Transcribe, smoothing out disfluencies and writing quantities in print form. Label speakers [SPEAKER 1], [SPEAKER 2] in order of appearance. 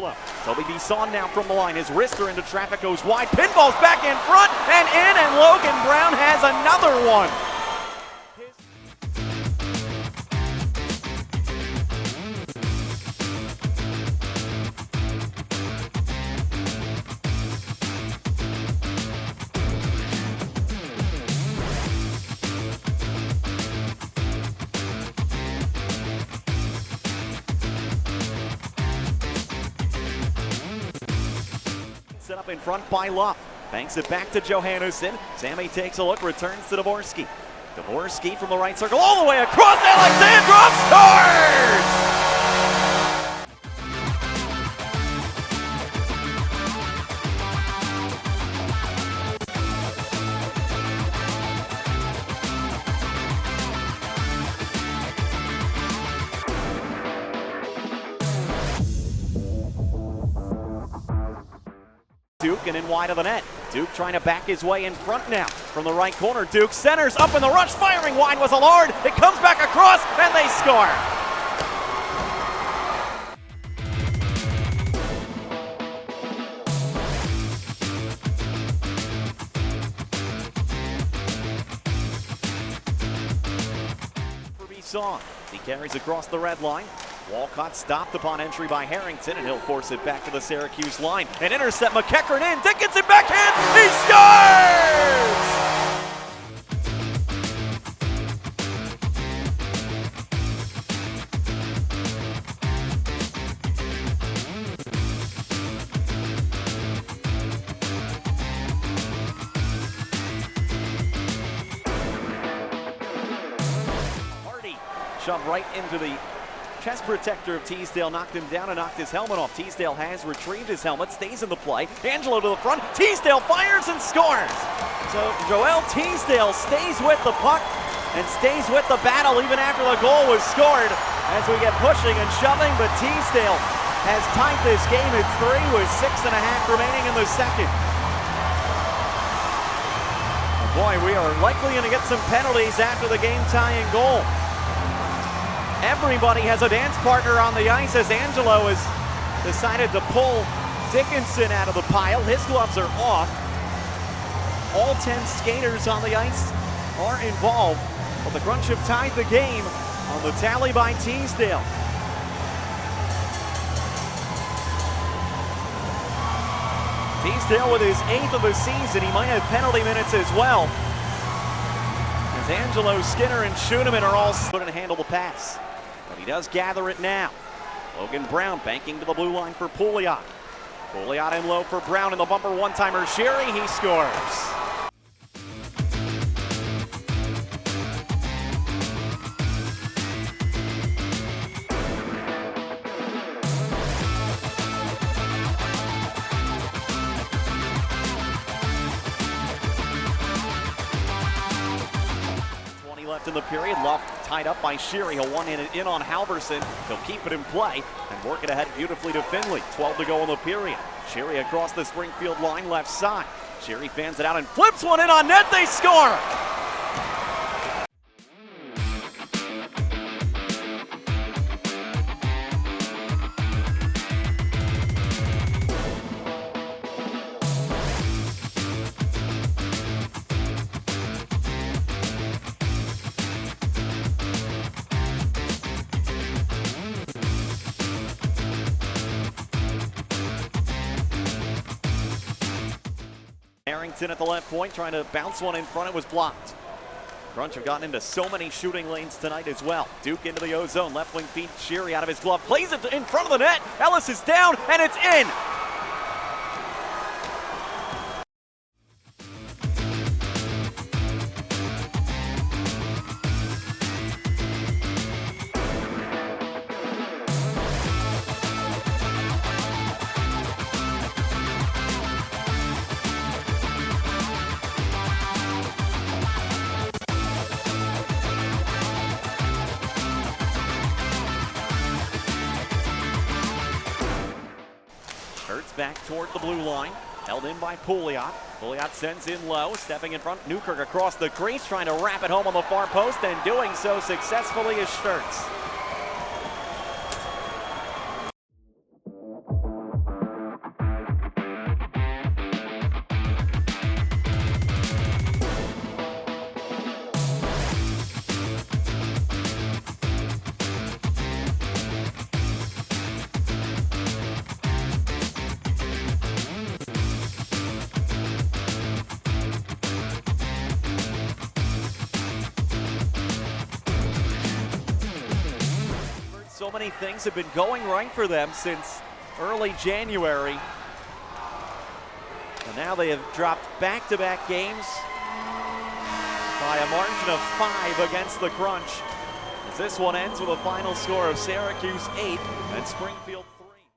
[SPEAKER 1] slow. Toby Bisson now from the line. His wrister into traffic goes wide. Pinball's back in front and in, and Logan Brown has another one. Set up in front by Luff. Banks it back to Johannesson. Sammy takes a look, returns to Dvorsky. Dvorsky from the right circle all the way across. Alexandrov scores! Duke and in wide of the net. Duke trying to back his way in front now from the right corner. Duke centers up in the rush, firing wide was Allard. It comes back across and they score. For Bisson, he carries across the red line. Walcott stopped upon entry by Harrington, and he'll force it back to the Syracuse line. An intercept, McEachern in, Dickinson backhand, he scores! Hardy shoved right into the chest protector of Teasdale, knocked him down and knocked his helmet off. Teasdale has retrieved his helmet, stays in the play. Angelo to the front. Teasdale fires and scores. So Joel Teasdale stays with the puck and stays with the battle even after the goal was scored. As we get pushing and shoving, but Teasdale has tied this game at 3 with 6.5 remaining in the second. Boy, we are likely going to get some penalties after the game-tying goal. Everybody has a dance partner on the ice as Angelo has decided to pull Dickinson out of the pile. His gloves are off. All 10 skaters on the ice are involved, but the Crunch have tied the game on the tally by Teasdale. Teasdale with his 8th of the season. He might have penalty minutes as well, as Angelo, Skinner, and Schoeneman are all going to handle the pass. But he does gather it now. Logan Brown banking to the blue line for Pouliot. Pouliot in low for Brown in the bumper one-timer. Sherry, he scores. Left in the period. Luff tied up by Sherry. He'll one-hand it in on Halverson. He'll keep it in play and work it ahead beautifully to Finley. 12 to go in the period. Sherry across the Springfield line left side. Sherry fans it out and flips one in on net. They score! Harrington at the left point, trying to bounce one in front. It was blocked. Crunch have gotten into so many shooting lanes tonight as well. Duke into the O-zone. Left wing feed Sherry out of his glove. Plays it in front of the net. Ellis is down, and it's in. Back toward the blue line, held in by Pouliot. Pouliot sends in low, stepping in front. Newkirk across the crease, trying to wrap it home on the far post, and doing so successfully is Sturtz. many things have been going right for them since early January. And now they have dropped back-to-back games by a margin of 5 against the Crunch. As this one ends with a final score of Syracuse 8 and Springfield 3.